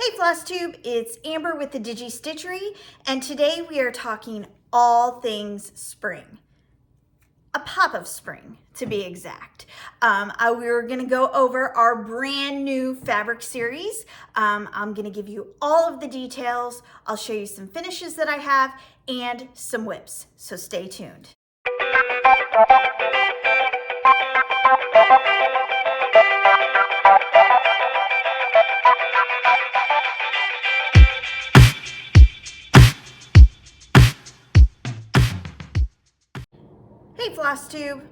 Hey Floss Tube, it's Amber with the Stitchery, and today we are talking all things spring. A pop of spring, to be exact. We're going to go over our brand new fabric series. I'm going to give you all of the details. I'll show you some finishes that I have and some whips, so stay tuned. Hey Floss Tube,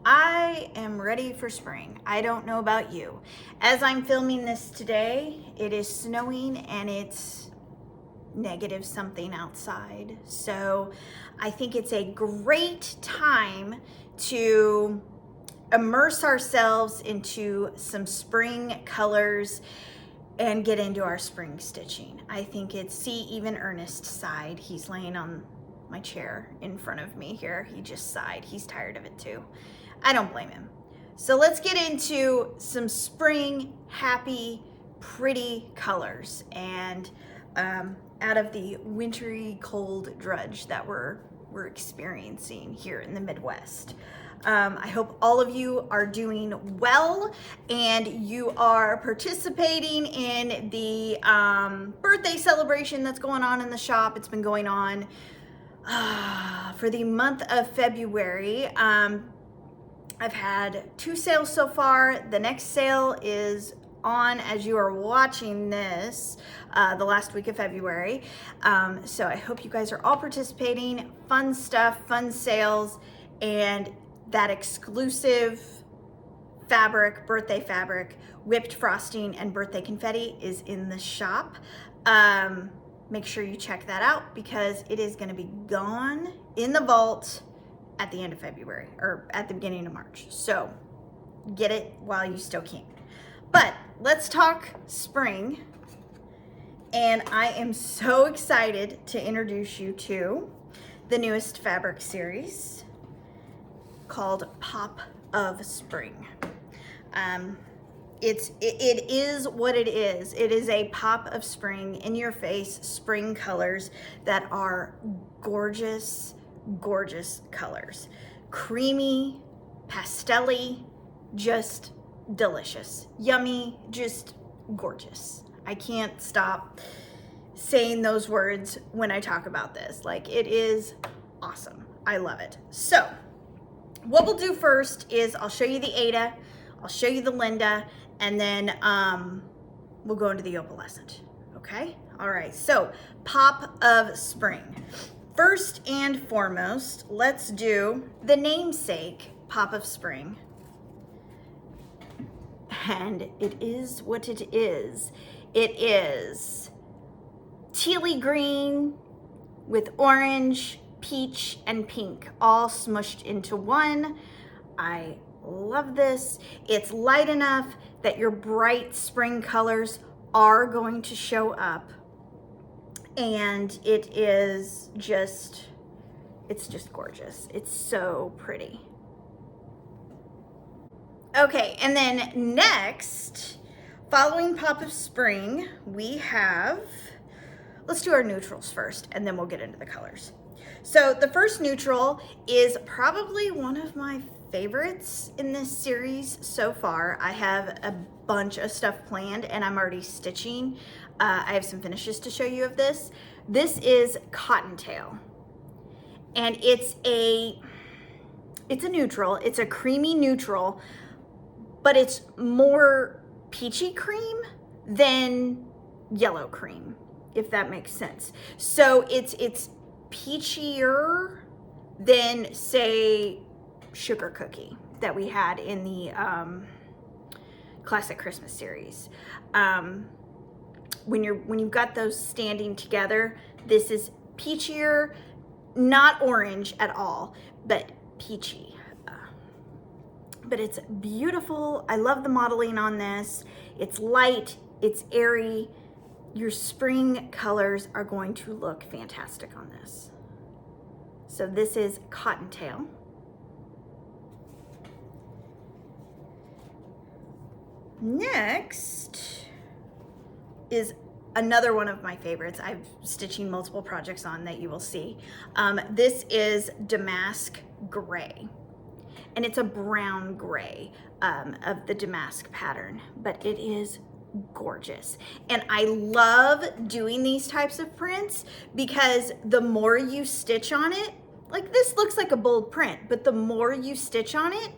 I am ready for spring. I don't know about you. As I'm filming this today, it is snowing and it's negative something outside. So I think it's a great time to immerse ourselves into some spring colors and get into our spring stitching. I think it's, see, even Ernest sighed. He's laying on my chair in front of me here. He just sighed. He's tired of it too. I don't blame him. So let's get into some spring, happy, pretty colors and out of the wintry cold drudge that we're experiencing here in the Midwest. I hope all of you are doing well and you are participating in the birthday celebration that's going on in the shop. It's been going on for the month of February. I've had 2 sales so far. The next sale is on as you are watching this, the last week of February. So I hope you guys are all participating. Fun stuff, fun sales, and that exclusive fabric, birthday fabric, whipped frosting, and birthday confetti is in the shop. Make sure you check that out because it is going to be gone in the vault at the end of February or at the beginning of March. So get it while you still can. But let's talk spring. And I am so excited to introduce you to the newest fabric series called Pop of Spring. It is what it is. It is a pop of spring, in your face spring colors that are gorgeous, gorgeous colors. Creamy, pastel-y, just delicious. Yummy, just gorgeous. I can't stop saying those words when I talk about this. Like, it is awesome. I love it. So what we'll do first is I'll show you the Ada, I'll show you the Linda, and then we'll go into the opalescent, okay? All right, so Pop of Spring. First and foremost, let's do the namesake Pop of Spring. And it is what it is. It is tealy green with orange, peach, and pink all smushed into one. I love this. It's light enough that your bright spring colors are going to show up, and it is just, it's just gorgeous. It's so pretty. Okay, and then next, following Pop of Spring, we have, let's do our neutrals first, and then we'll get into the colors. So the first neutral is probably one of my favorites in this series so far. I have a bunch of stuff planned and I'm already stitching. I have some finishes to show you of this. This is Cottontail, and it's a neutral. It's a creamy neutral, but it's more peachy cream than yellow cream, if that makes sense. So it's peachier than, say, Sugar Cookie that we had in the Classic Christmas series. When you've got those standing together, this is peachier, not orange at all, but peachy. But it's beautiful. I love the modeling on this. It's light, it's airy. Your spring colors are going to look fantastic on this. So this is Cottontail. Next is another one of my favorites. I'm stitching multiple projects on that you will see. This is Damask Gray, and it's a brown gray of the Damask pattern, but it is gorgeous. And I love doing these types of prints because the more you stitch on it, like this looks like a bold print, but the more you stitch on it,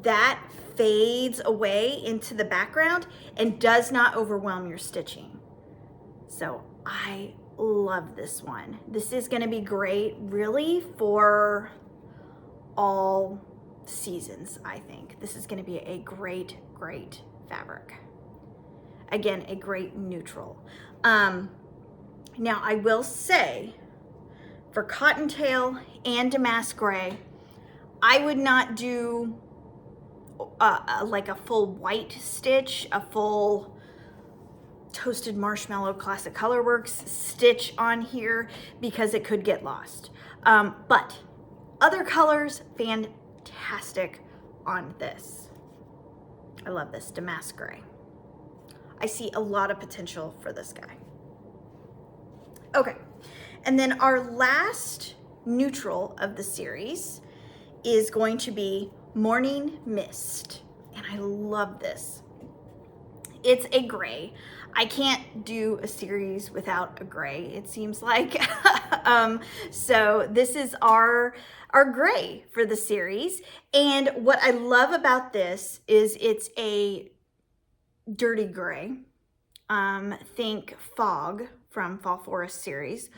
that fades away into the background and does not overwhelm your stitching. So I love this one. This is going to be great really for all seasons. I think this is going to be a great fabric. Again, a great neutral. Now I will say for Cottontail and Damask Gray, I would not do like a full white stitch, a full Toasted Marshmallow Classic Colorworks stitch on here because it could get lost. But other colors, fantastic on this. I love this Damask Gray. I see a lot of potential for this guy. Okay, and then our last neutral of the series is going to be Morning Mist, and I love this. It's a gray. I can't do a series without a gray, it seems like. So this is our gray for the series. And what I love about this is it's a dirty gray. Think Fog from Fall Forest series,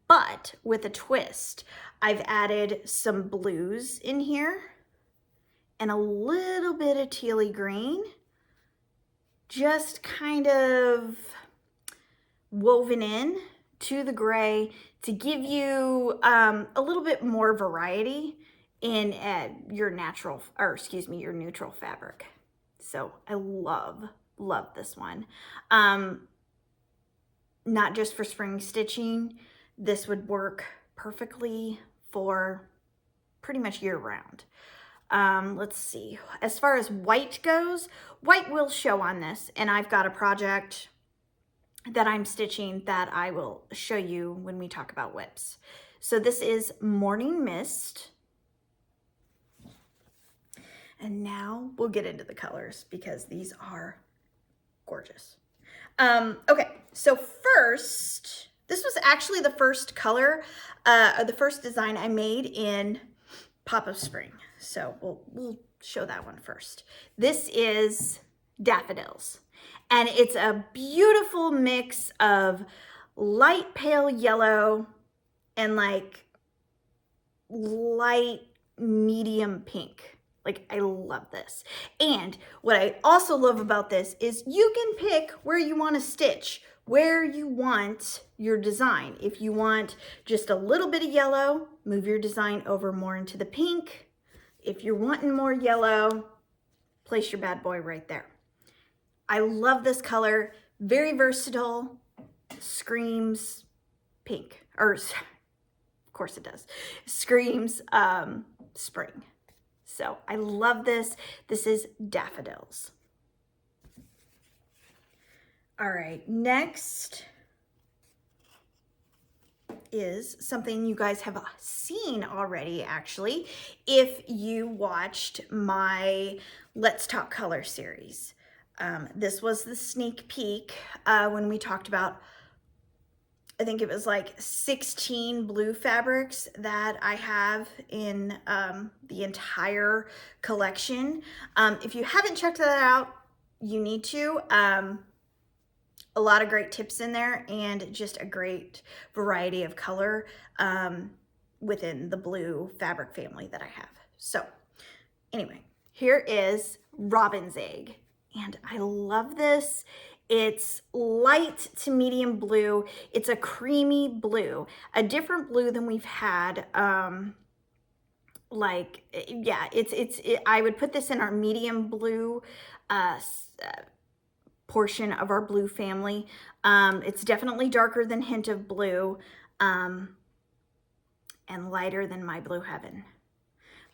but with a twist. I've added some blues in here and a little bit of tealy green, just kind of woven in to the gray to give you a little bit more variety in your your neutral fabric. So I love this one. Not just for spring stitching, this would work perfectly for pretty much year round. Let's see, as far as white goes, white will show on this, and I've got a project that I'm stitching that I will show you when we talk about whips. So this is Morning Mist. And now we'll get into the colors because these are gorgeous. Okay, so first, this was actually the first color, the first design I made in Pop of Spring. So we'll show that one first. This is Daffodils, and it's a beautiful mix of light pale yellow and like light medium pink. Like, I love this. And what I also love about this is you can pick where you want to stitch, where you want your design. If you want just a little bit of yellow, move your design over more into the pink. If you're wanting more yellow, place your bad boy right there. I love this color. Very versatile. Screams pink. Or, of course it does. Screams spring. So I love this. This is Daffodils. All right, next is something you guys have seen already, actually, if you watched my Let's Talk Color series. This was the sneak peek when we talked about, I think it was like 16 blue fabrics that I have in the entire collection. If you haven't checked that out, you need to. A lot of great tips in there and just a great variety of color within the blue fabric family that I have. So anyway, here is Robin's Egg, and I love this. It's light to medium blue. It's a creamy blue, a different blue than we've had. I would put this in our medium blue portion of our blue family. It's definitely darker than Hint of Blue and lighter than My Blue Heaven.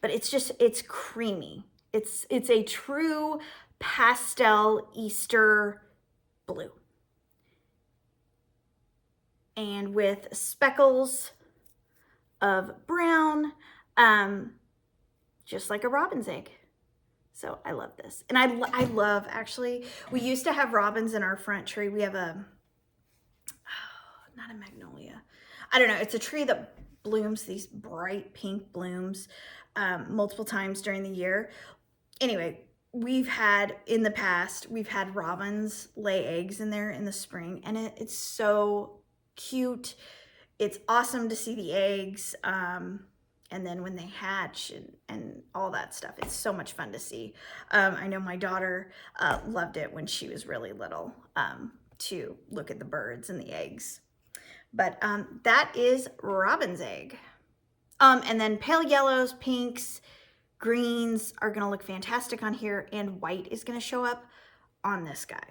But it's creamy. It's a true pastel Easter blue. and with speckles of brown, just like a robin's egg. So I love this. And I love, actually, we used to have robins in our front tree. We have not a magnolia. I don't know. It's a tree that blooms these bright pink blooms multiple times during the year. Anyway, in the past, we've had robins lay eggs in there in the spring, and it's so cute. It's awesome to see the eggs. And then when they hatch and all that stuff, it's so much fun to see. I know my daughter loved it when she was really little, to look at the birds and the eggs. But that is robin's egg. And then pale yellows, pinks, greens are gonna look fantastic on here, and white is gonna show up on this guy.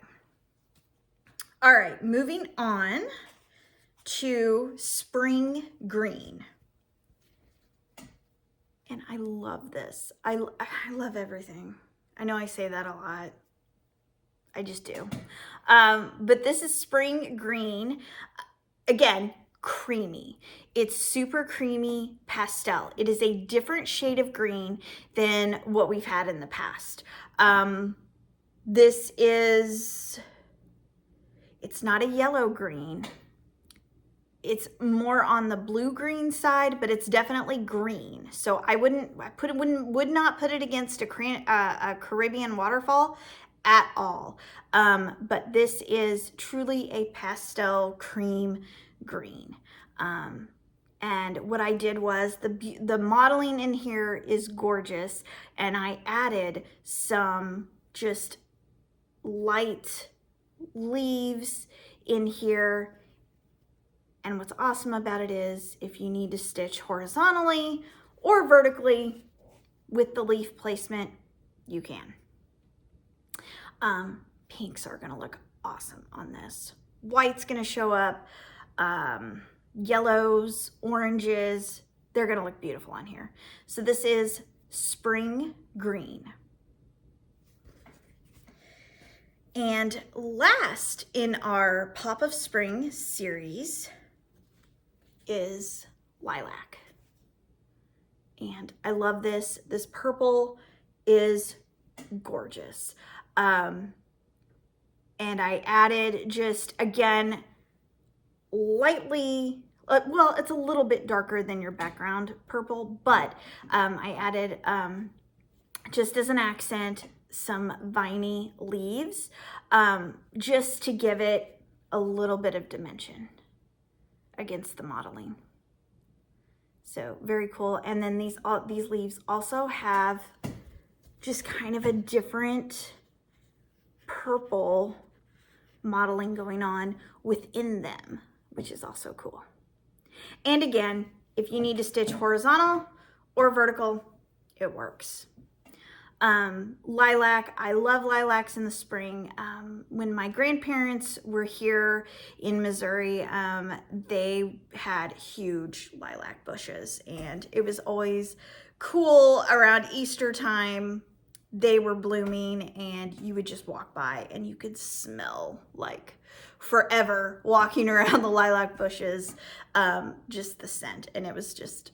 All right, moving on to spring green. And I love this. I love everything. I know I say that a lot. I just do. But this is spring green. Again, creamy. It's super creamy pastel. It is a different shade of green than what we've had in the past. This is, it's not a yellow green. It's more on the blue-green side, but it's definitely green. So I would not put it against a Caribbean waterfall at all. But this is truly a pastel cream green. And what I did was the modeling in here is gorgeous, and I added some just light leaves in here. And what's awesome about it is if you need to stitch horizontally or vertically with the leaf placement, you can. Pinks are gonna look awesome on this. White's gonna show up, yellows, oranges, they're gonna look beautiful on here. So this is spring green. And last in our Pop of Spring series is lilac. And I love this. This purple is gorgeous. And I added just, again, lightly, well, it's a little bit darker than your background purple, but I added, just as an accent, some viney leaves, just to give it a little bit of dimension against the modeling. So very cool. And then these leaves also have just kind of a different purple modeling going on within them, which is also cool. And again, if you need to stitch horizontal or vertical, it works. Lilac, I love lilacs in the spring. When my grandparents were here in Missouri, they had huge lilac bushes, and it was always cool around Easter time. They were blooming, and you would just walk by and you could smell like forever walking around the lilac bushes, just the scent. And it was just,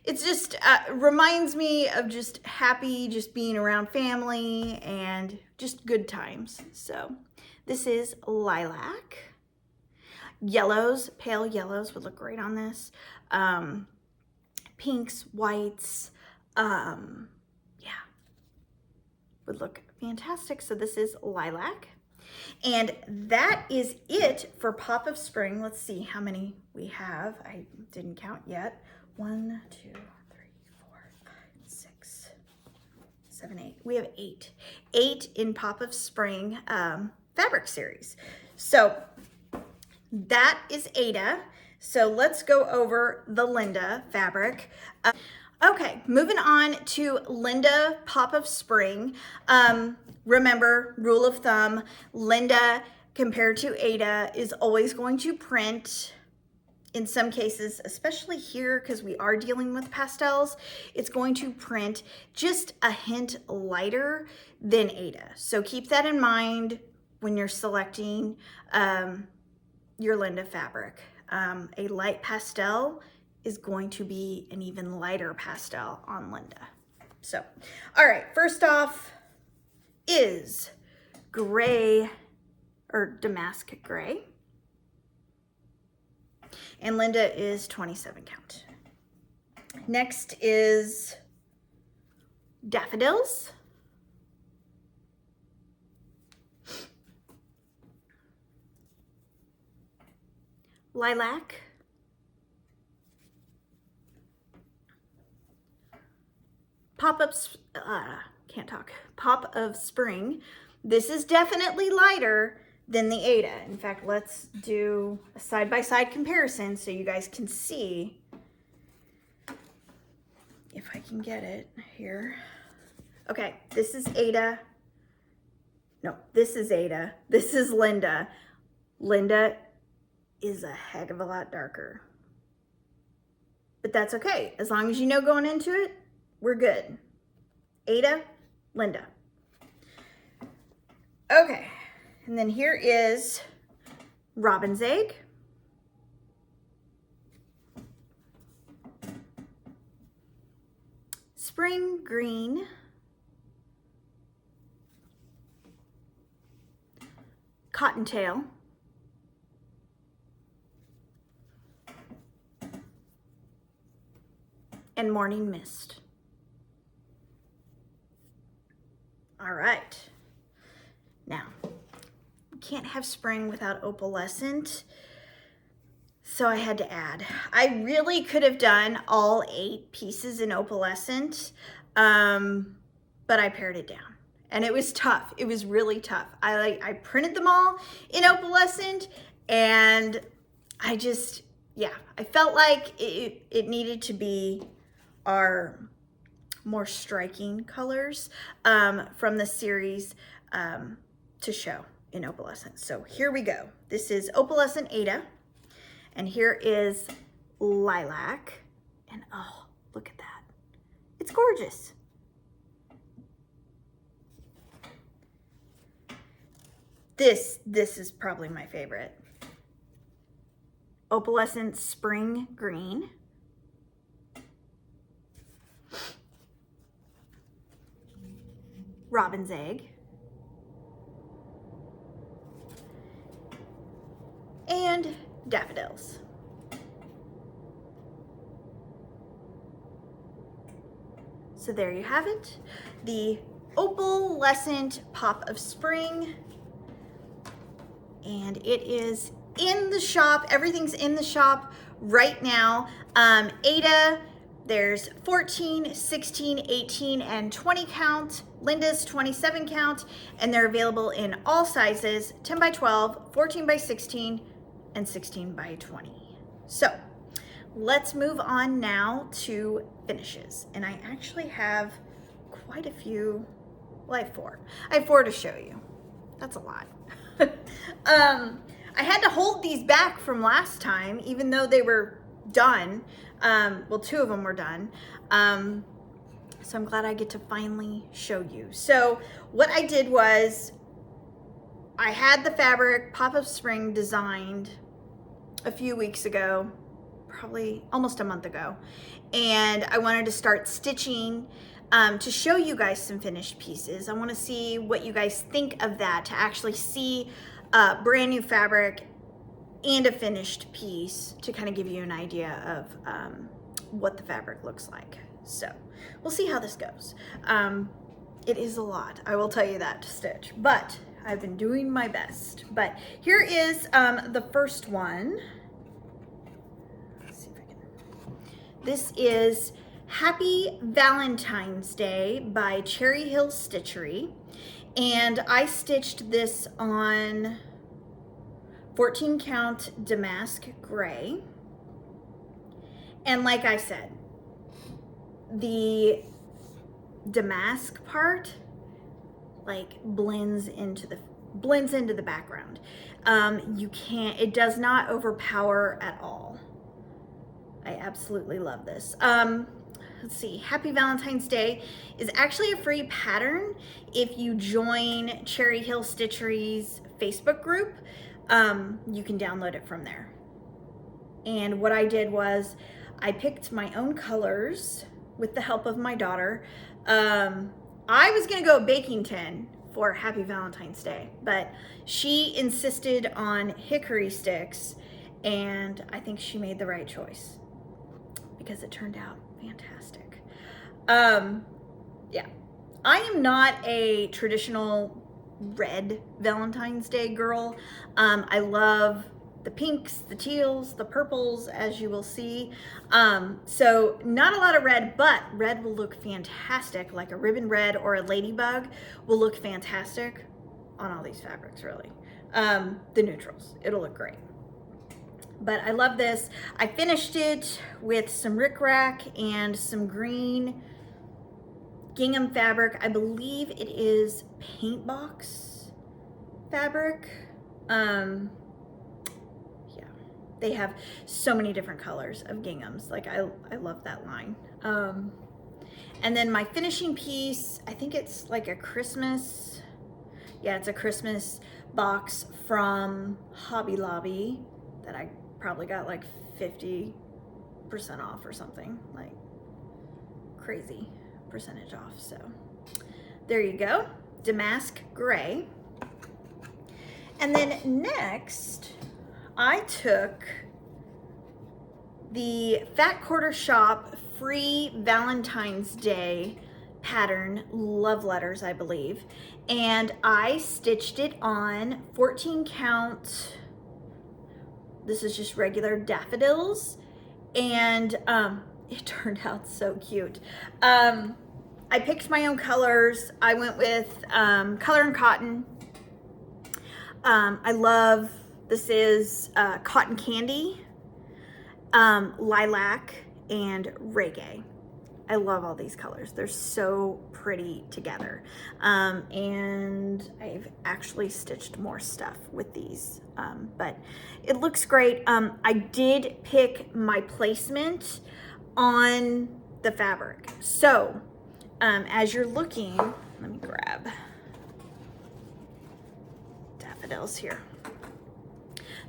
it's just reminds me of just happy, just being around family and just good times. So this is lilac. Yellows, pale yellows would look great on this. Pinks, whites, yeah, would look fantastic. So this is lilac. And that is it for Pop of Spring. Let's see how many we have. I didn't count yet. 1, 2, 3, 4, 5, 6, 7, 8. We have 8. 8 in Pop of Spring fabric series. So that is Ada. So let's go over the Linda fabric. Okay, moving on to Linda Pop of Spring. Remember, rule of thumb, Linda compared to Ada is always going to print, in some cases, especially here because we are dealing with pastels, it's going to print just a hint lighter than Ada. So keep that in mind when you're selecting your Linda fabric. A light pastel is going to be an even lighter pastel on Linda. So, all right, first off is gray or damask gray. And Linda is 27 count. Next is daffodils. Lilac. Pop of spring. This is definitely lighter than the Ada. In fact, let's do a side-by-side comparison so you guys can see, if I can get it here. Okay, this is Ada. No, this is Ada. This is Linda. Linda is a heck of a lot darker. But that's okay. As long as you know going into it, we're good. Ada, Linda. Okay, and then here is robin's egg. Spring green. Cottontail. And morning mist. All right. Now, we can't have spring without opalescent, so I had to add. I really could have done all 8 pieces in opalescent, but I pared it down. And it was tough. It was really tough. I printed them all in opalescent, and I just, yeah, I felt like it needed to be our more striking colors from the series to show in opalescent. So here we go. This is opalescent Ada, and here is lilac, and oh, look at that. It's gorgeous. This is probably my favorite. Opalescent spring green. Robin's egg. And daffodils. So there you have it. The opalescent pop of spring. And it is in the shop. Everything's in the shop right now. Ada, there's 14, 16, 18, and 20 count. Linda's 27 count, and they're available in all sizes, 10 by 12, 14 by 16, and 16 by 20. So let's move on now to finishes. And I actually have quite a few, well, I have 4. I have 4 to show you. That's a lot. I had to hold these back from last time, even though they were done. Well, 2 of them were done. So I'm glad I get to finally show you. So what I did was I had the fabric Pop of Spring designed a few weeks ago, probably almost a month ago. And I wanted to start stitching to show you guys some finished pieces. I want to see what you guys think of that, to actually see brand new fabric and a finished piece to kind of give you an idea of what the fabric looks like. So we'll see how this goes. It is a lot, I will tell you that, to stitch, but I've been doing my best. But here is the first one. Let's see if I can. This is Happy Valentine's Day by Cherry Hill Stitchery. And I stitched this on 14 count damask gray. And like I said, the damask part like blends into the background. It does not overpower at all. I absolutely love this. Let's see, Happy Valentine's Day is actually a free pattern if you join Cherry Hill Stitchery's Facebook group. You can download it from there. And what I did was I picked my own colors with the help of my daughter. I was gonna go baking tin for Happy Valentine's Day, but she insisted on hickory sticks, and I think she made the right choice because it turned out fantastic. Yeah, I am not a traditional red Valentine's Day girl. I love the pinks, the teals, the purples, as you will see. So not a lot of red, but red will look fantastic, like a ribbon red or a ladybug will look fantastic on all these fabrics, really. The neutrals, it'll look great. But I love this. I finished it with some rickrack and some green gingham fabric. I believe it is paint box fabric. Yeah, they have so many different colors of ginghams. Like I love that line. And then my finishing piece, I think it's like a Christmas, yeah, it's a Christmas box from Hobby Lobby that I probably got like 50% off or something, like crazy percentage off. So there you go, Damask gray. And then next I took the Fat Quarter Shop free Valentine's Day pattern, love letters, I believe, and I stitched it on 14 count. This is just regular daffodils, and it turned out so cute. I picked my own colors. I went with Color and Cotton. I love, this is Cotton Candy, Lilac, and Reggae. I love all these colors. They're so pretty together. And I've actually stitched more stuff with these, but it looks great. I did pick my placement on the fabric. So as you're looking, let me grab daffodils here.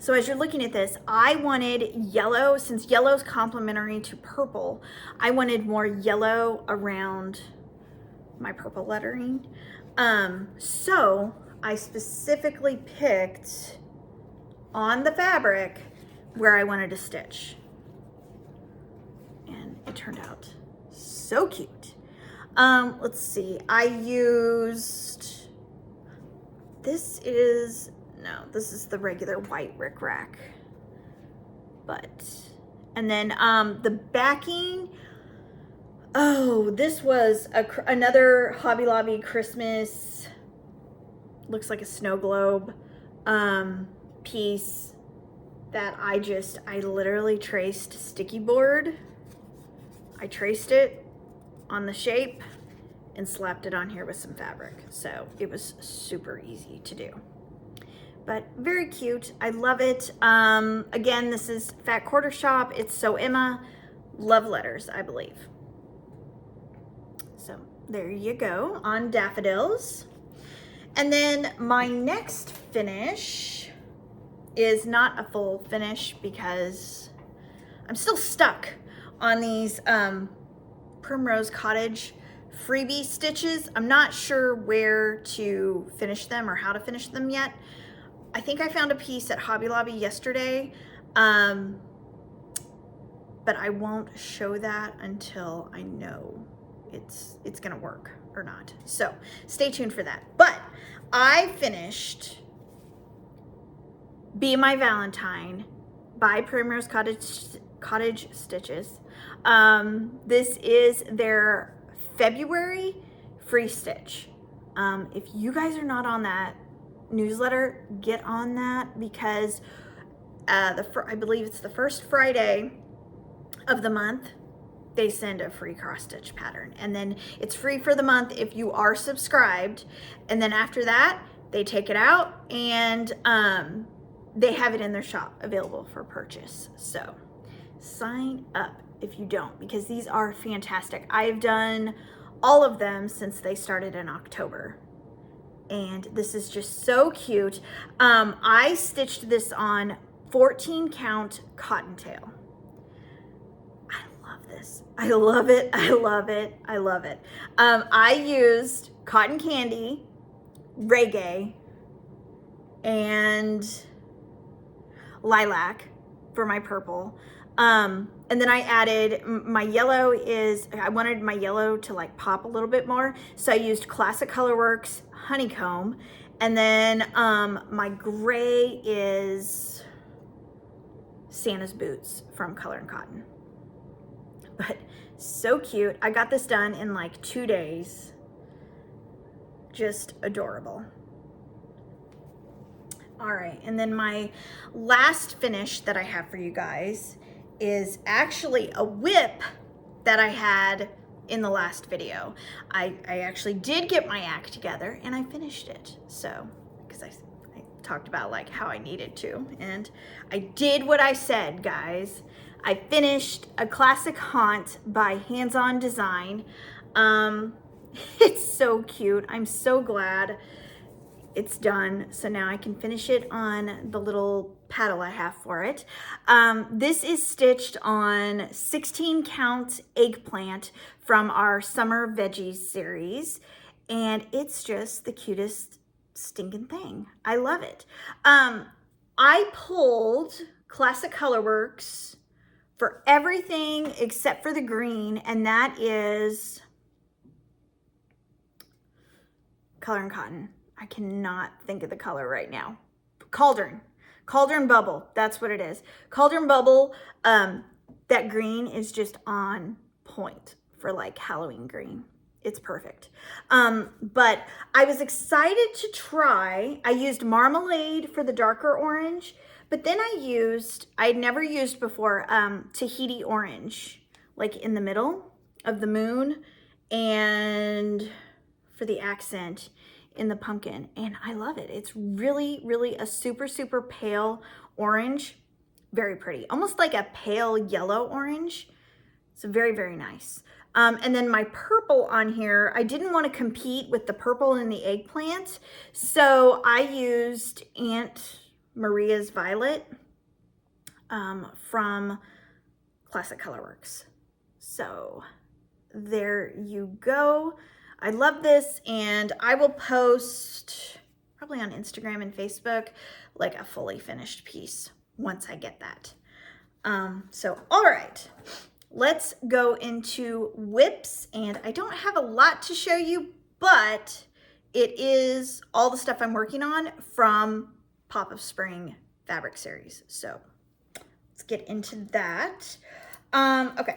So as you're looking at this, I wanted yellow, since yellow is complementary to purple, I wanted more yellow around my purple lettering. So I specifically picked on the fabric where I wanted to stitch. And it turned out so cute. Let's see, I used, this is the regular white rickrack, and then the backing, oh, this was another Hobby Lobby Christmas, looks like a snow globe piece that I literally traced sticky board. I traced it on the shape and slapped it on here with some fabric. So it was super easy to do, but very cute. I love it. Again, this is Fat Quarter Shop. It's So Emma, love letters, I believe. So there you go on daffodils. And then my next finish is not a full finish because I'm still stuck on these Primrose Cottage freebie stitches. I'm not sure where to finish them or how to finish them yet. I think I found a piece at Hobby Lobby yesterday, but I won't show that until I know it's gonna work or not. So stay tuned for that. But I finished Be My Valentine by Primrose Cottage Stitches. This is their February free stitch. If you guys are not on that newsletter, get on that, because I believe it's the first Friday of the month they send a free cross stitch pattern, and then it's free for the month if you are subscribed, and then after that they take it out and they have it in their shop available for purchase. So sign up if you don't, because these are fantastic. I've done all of them since they started in October, and this is just so cute. I stitched this on 14 count Cottontail. I love this. I love it. I love it. I love it. I used cotton candy, reggae, and lilac for my purple. And then I added my yellow I wanted my yellow to like pop a little bit more. So I used Classic Colorworks Honeycomb. And then my gray is Santa's Boots from Color and Cotton. But so cute. I got this done in like 2 days. Just adorable. All right, and then my last finish that I have for you guys is actually a whip that I had in the last video. I actually did get my act together and I finished it. So, because I talked about like how I needed to, and I did what I said, guys. I finished a classic haunt by Hands On Design. It's so cute. I'm so glad it's done. So now I can finish it on the little paddle I have for it. This is stitched on 16 count Eggplant from our Summer Veggies series. And it's just the cutest stinking thing. I love it. I pulled Classic Colorworks for everything except for the green, and that is Color and Cotton. I cannot think of the color right now. Cauldron Bubble, that's what it is. Cauldron Bubble, that green is just on point for like Halloween green. It's perfect. But I was excited to try. I used Marmalade for the darker orange, but then I'd never used before, Tahiti Orange, like in the middle of the moon, and for the accent in the pumpkin, and I love it. It's really, really a super, super pale orange. Very pretty, almost like a pale yellow orange. It's very, very nice. And then my purple on here, I didn't want to compete with the purple in the Eggplant, so I used Aunt Maria's Violet from Classic Colorworks. So there you go. I love this, and I will post probably on Instagram and Facebook like a fully finished piece once I get that. So all right, let's go into whips, and I don't have a lot to show you, but it is all the stuff I'm working on from Pop of Spring fabric series. So let's get into that. Okay,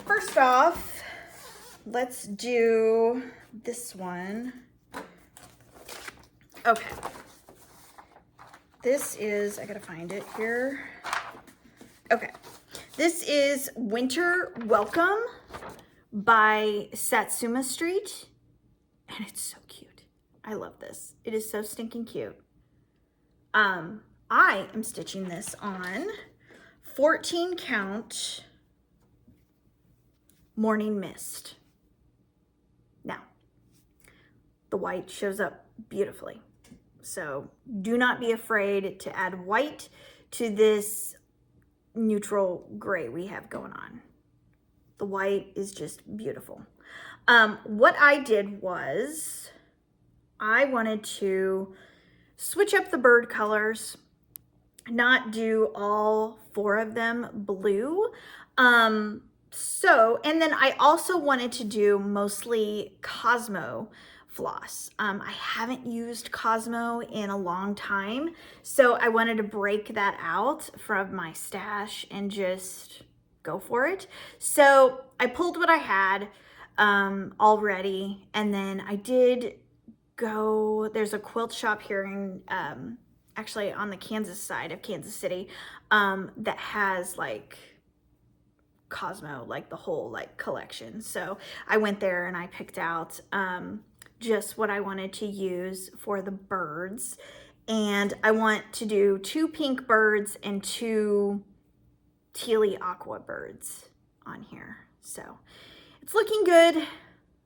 first off, let's do this one. Okay. This is, I gotta find it here. Okay. This is Winter Welcome by Satsuma Street. And it's so cute. I love this. It is so stinking cute. I am stitching this on 14 count Morning Mist. Now, the white shows up beautifully. So do not be afraid to add white to this neutral gray we have going on. The white is just beautiful. What I did was I wanted to switch up the bird colors, not do all 4 of them blue. And then I also wanted to do mostly Cosmo floss. I haven't used Cosmo in a long time, so I wanted to break that out from my stash and just go for it. So I pulled what I had already, and then I did go, there's a quilt shop here in, actually on the Kansas side of Kansas City, that has like Cosmo, like the whole like collection. So I went there and I picked out just what I wanted to use for the birds. And I want to do 2 pink birds and 2 tealy aqua birds on here. So it's looking good.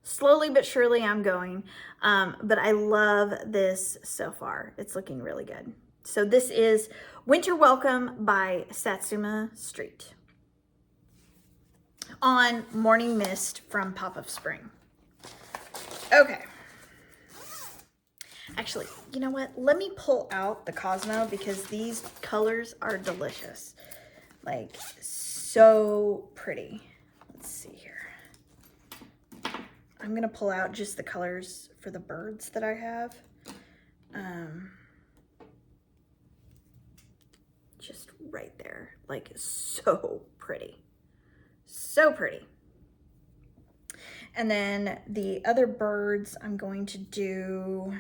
Slowly but surely I'm going. But I love this so far. It's looking really good. So this is Winter Welcome by Satsuma Street on Morning Mist from Pop of Spring. Okay. Actually, you know what? Let me pull out the Cosmo because these colors are delicious. Like, so pretty. Let's see here. I'm going to pull out just the colors for the birds that I have. Just right there. Like, so pretty. So pretty. And then the other birds I'm going to do...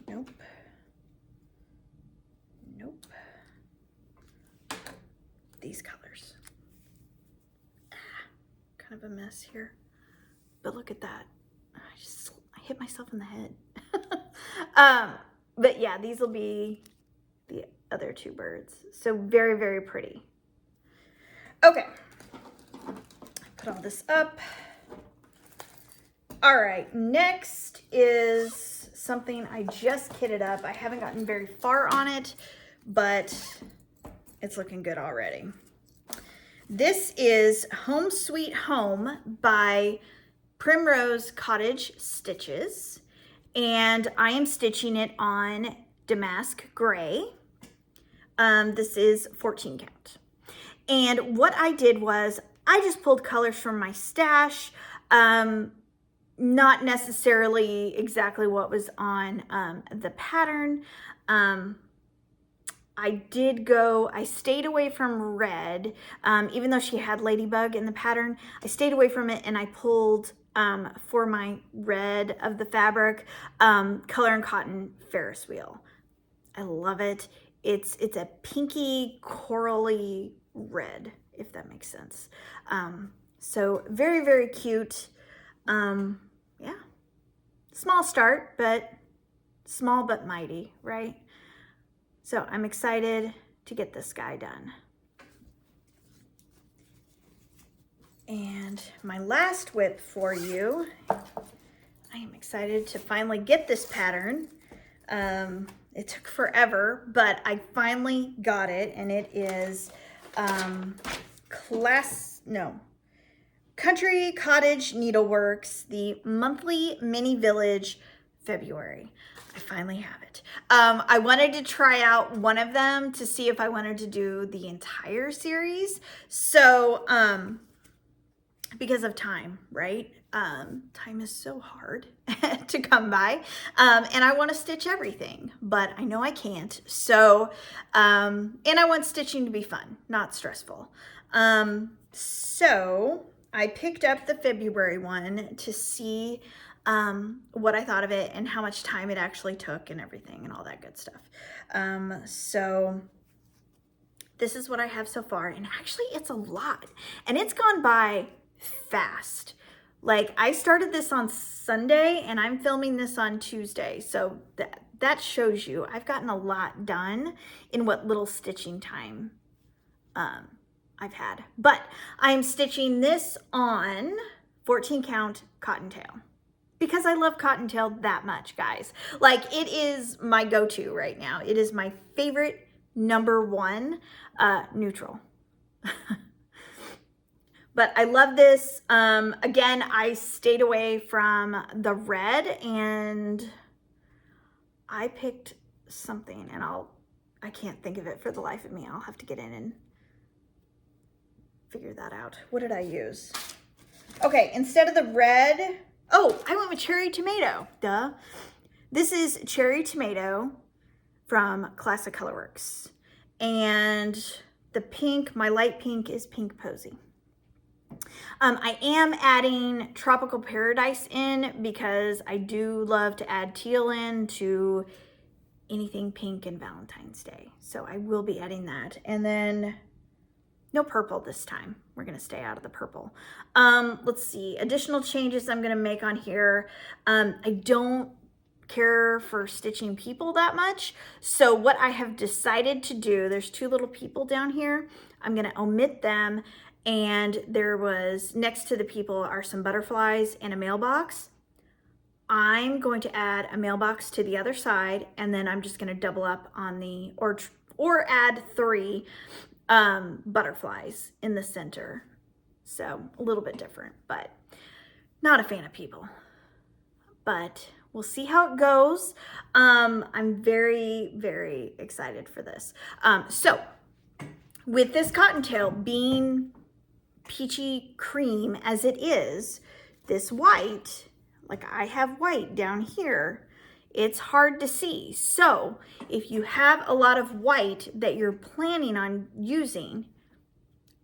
Nope. Nope. These colors. Kind of a mess here. But look at that. I hit myself in the head. But yeah, these will be the other two birds. So very, very pretty. Okay. Put all this up. All right, next is something I just kitted up. I haven't gotten very far on it, but it's looking good already. This is Home Sweet Home by Primrose Cottage Stitches, and I am stitching it on Damask Gray. This is 14 count. And what I did was I just pulled colors from my stash, not necessarily exactly what was on the pattern. I stayed away from red, even though she had Ladybug in the pattern. I stayed away from it and I pulled, for my red of the fabric, Color and Cotton Ferris wheel. I love it. It's a pinky, corally red, if that makes sense. So very, very cute. Yeah, small start, but small but mighty, right? So I'm excited to get this guy done. And my last whip for you, I am excited to finally get this pattern. It took forever, but I finally got it, and it is Country Cottage Needleworks, the monthly mini village, February. I finally have it. I wanted to try out one of them to see if I wanted to do the entire series. So, because of time, right? Time is so hard to come by. And I want to stitch everything, but I know I can't. So, and I want stitching to be fun, not stressful. So I picked up the February one to see what I thought of it and how much time it actually took and everything and all that good stuff. So this is what I have so far, and actually it's a lot, and it's gone by fast. Like, I started this on Sunday and I'm filming this on Tuesday, so that shows you I've gotten a lot done in what little stitching time I've had. But I'm stitching this on 14 count Cottontail because I love Cottontail that much, guys. Like, it is my go-to right now. It is my favorite #1 neutral. But I love this. Again, I stayed away from the red, and I picked something, and I can't think of it for the life of me. I'll have to get in and figure that out. What did I use? Okay, instead of the red, oh, I went with Cherry Tomato, duh. This is Cherry Tomato from Classic Colorworks. And the pink, my light pink, is Pink Posy. I am adding Tropical Paradise in because I do love to add teal in to anything pink in Valentine's Day. So I will be adding that. And then no purple this time. We're going to stay out of the purple. Let's see. Additional changes I'm going to make on here. I don't care for stitching people that much. So what I have decided to do, there's 2 little people down here. I'm going to omit them. And there was, next to the people are some butterflies and a mailbox. I'm going to add a mailbox to the other side, and then I'm just going to double up on the, or add 3 butterflies in the center. So a little bit different, but not a fan of people. But we'll see how it goes. I'm very, very excited for this. So with this Cottontail being peachy cream as it is, this white, like I have white down here, it's hard to see. So if you have a lot of white that you're planning on using,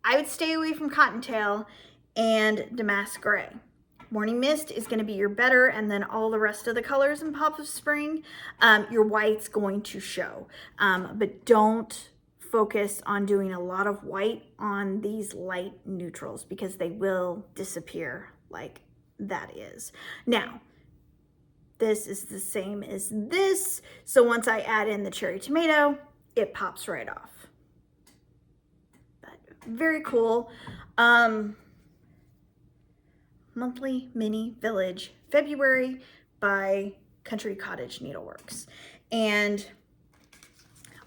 I would stay away from Cottontail and Damask Gray. Morning Mist is going to be your better, and then all the rest of the colors in Pop of Spring, your white's going to show. But don't focus on doing a lot of white on these light neutrals because they will disappear like that is. Now, this is the same as this, so once I add in the cherry tomato, it pops right off. But very cool. Monthly Mini Village, February, by Country Cottage Needleworks. And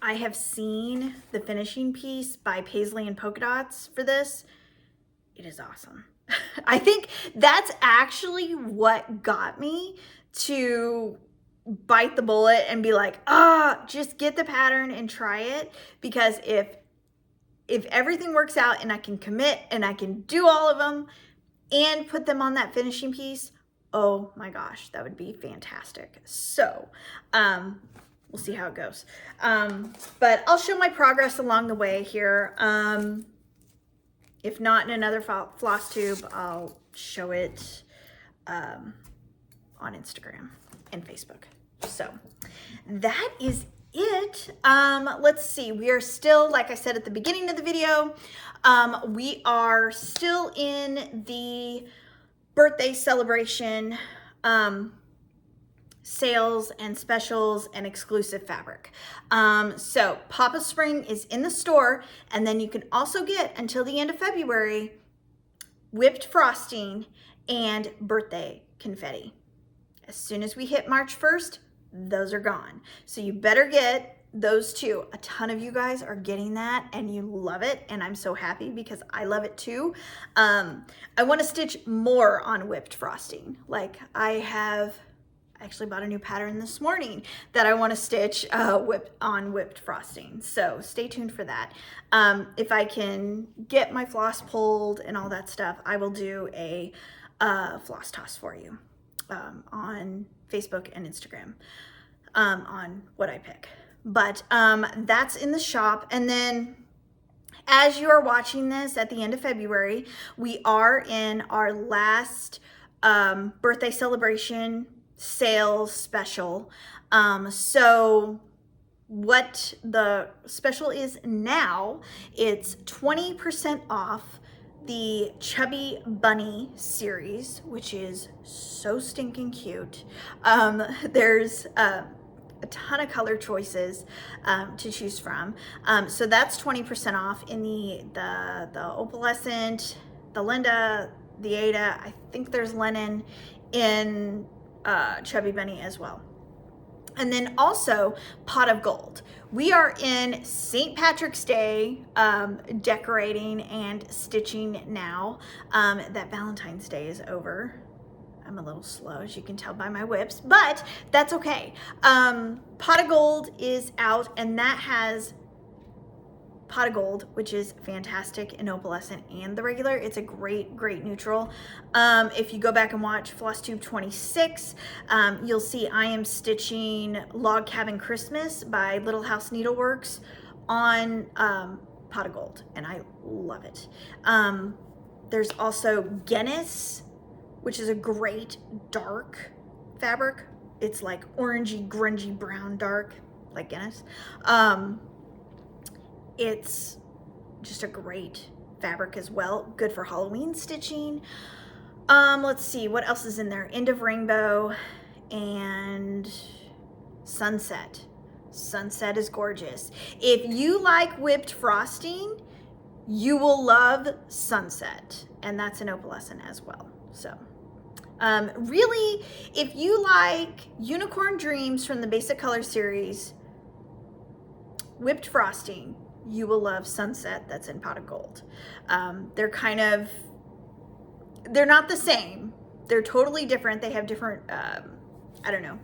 I have seen the finishing piece by Paisley and Polka Dots for this. It is awesome. I think that's actually what got me to bite the bullet and be like, just get the pattern and try it. Because if everything works out and I can commit and I can do all of them and put them on that finishing piece, oh my gosh, that would be fantastic. So we'll see how it goes. But I'll show my progress along the way here. If not in another floss tube, I'll show it on Instagram and Facebook. So that is it. Let's see, we are still, like I said at the beginning of the video, we are still in the birthday celebration sales and specials and exclusive fabric. So Pop of Spring is in the store, and then you can also get until the end of February whipped frosting and birthday confetti. As soon as we hit March 1st, those are gone. So you better get those two. A ton of you guys are getting that and you love it, and I'm so happy because I love it too. I want to stitch more on whipped frosting. Like I actually bought a new pattern this morning that I want to stitch whipped frosting. So stay tuned for that. If I can get my floss pulled and all that stuff, I will do a floss toss for you on Facebook and Instagram on what I pick. But that's in the shop. And then as you are watching this at the end of February, we are in our last birthday celebration sales special. So what the special is now, it's 20% off the Chubby Bunny series, which is so stinking cute. There's a ton of color choices to choose from. So that's 20% off in the opalescent, the Linda, the Ada. I think there's linen in Chubby Bunny as well. And then also Pot of Gold. We are in St. Patrick's Day decorating and stitching now that Valentine's Day is over. I'm a little slow, as you can tell by my whips, but that's okay. Pot of Gold is out, and that has Pot of Gold, which is fantastic in opalescent and the regular. It's a great neutral. If you go back and watch Floss Tube 26, you'll see I am stitching Log Cabin Christmas by Little House Needleworks on Pot of Gold, and I love it. There's also Guinness, which is a great dark fabric. It's like orangey, grungy, brown dark, like Guinness. It's just a great fabric as well. Good for Halloween stitching. Let's see, what else is in there? End of Rainbow and Sunset. Sunset is gorgeous. If you like whipped frosting, you will love Sunset. And that's an opalescent as well. So Really, if you like Unicorn Dreams from the Basic Color series, whipped frosting, you will love Sunset that's in Pot of Gold. They're not the same. They're totally different. They have different, I don't know,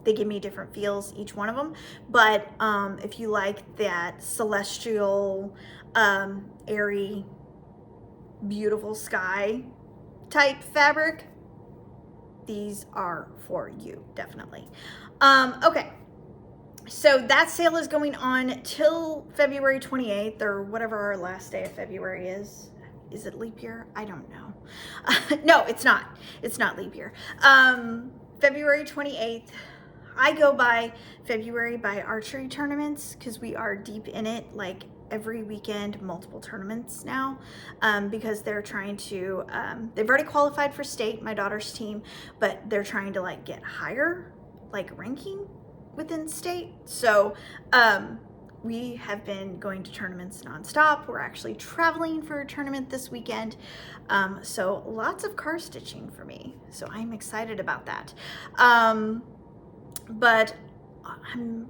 they give me different feels, each one of them. But if you like that celestial, airy, beautiful sky type fabric, these are for you, definitely. Okay. So that sale is going on till February 28th, or whatever our last day of February is. Is it leap year? I don't know. No, it's not. It's not leap year. February 28th. I go by February by archery tournaments because we are deep in it, like every weekend, multiple tournaments now, because they're trying to, they've already qualified for state, my daughter's team, but they're trying to like get higher, like ranking within state. So we have been going to tournaments nonstop. We're actually traveling for a tournament this weekend. So lots of car stitching for me. So I'm excited about that. But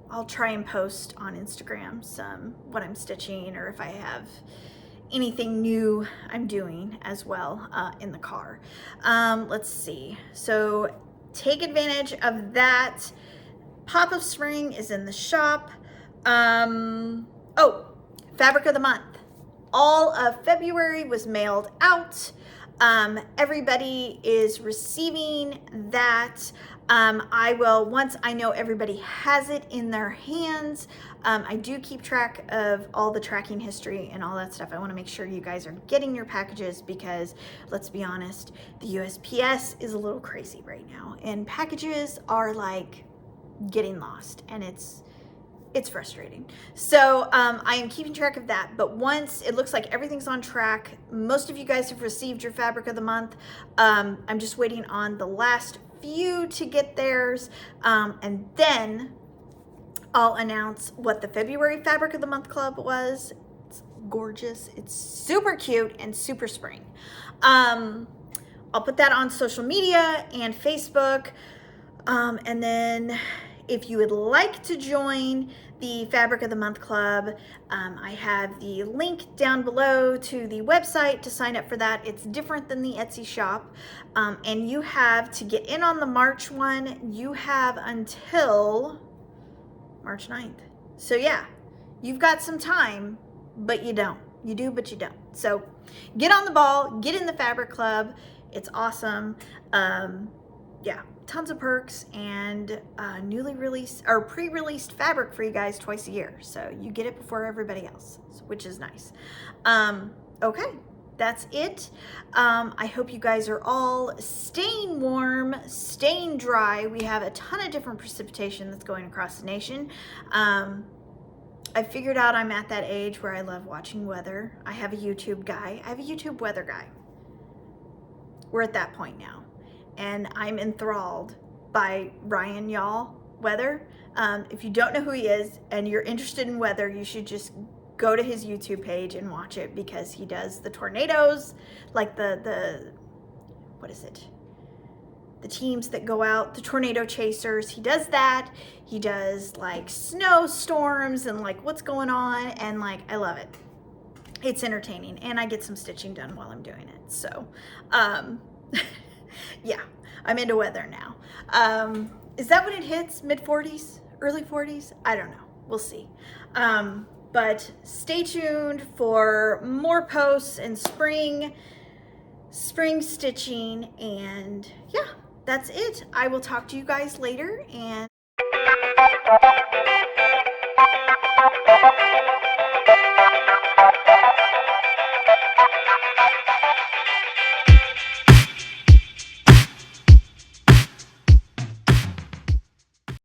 I'll try and post on Instagram some what I'm stitching, or if I have anything new I'm doing as well in the car. Let's see. So take advantage of that. Pop of Spring is in the shop. Oh, Fabric of the Month. All of February was mailed out. Everybody is receiving that. I will, once I know everybody has it in their hands, I do keep track of all the tracking history and all that stuff. I want to make sure you guys are getting your packages because, let's be honest, the USPS is a little crazy right now, and packages are like getting lost, and it's frustrating. So I am keeping track of that, but once it looks like everything's on track, most of you guys have received your Fabric of the Month. I'm just waiting on the last few to get theirs, and then I'll announce what the February Fabric of the Month Club was. It's gorgeous. It's super cute and super spring. I'll put that on social media and Facebook, and then if you would like to join the Fabric of the Month Club, I have the link down below to the website to sign up for that. It's different than the Etsy shop. And you have to get in on the March one. You have until March 9th. So yeah, you've got some time, but you don't. You do, but you don't. So get on the ball, get in the Fabric Club. It's awesome. Yeah. Tons of perks and newly released or pre-released fabric for you guys twice a year. So you get it before everybody else, which is nice. Okay, that's it. I hope you guys are all staying warm, staying dry. We have a ton of different precipitation that's going across the nation. I figured out I'm at that age where I love watching weather. I have a YouTube guy. I have a YouTube weather guy. We're at that point now. And I'm enthralled by Ryan Y'all Weather. If you don't know who he is and you're interested in weather, you should just go to his YouTube page and watch it, because he does the tornadoes, like the what is it? The teams that go out, the tornado chasers. He does that. He does like snowstorms and like what's going on, and like I love it. It's entertaining, and I get some stitching done while I'm doing it. So, yeah, I'm into weather now. Is that when it hits? Mid-40s? Early 40s? I don't know. We'll see. But stay tuned for more posts and spring stitching. And yeah, that's it. I will talk to you guys later. And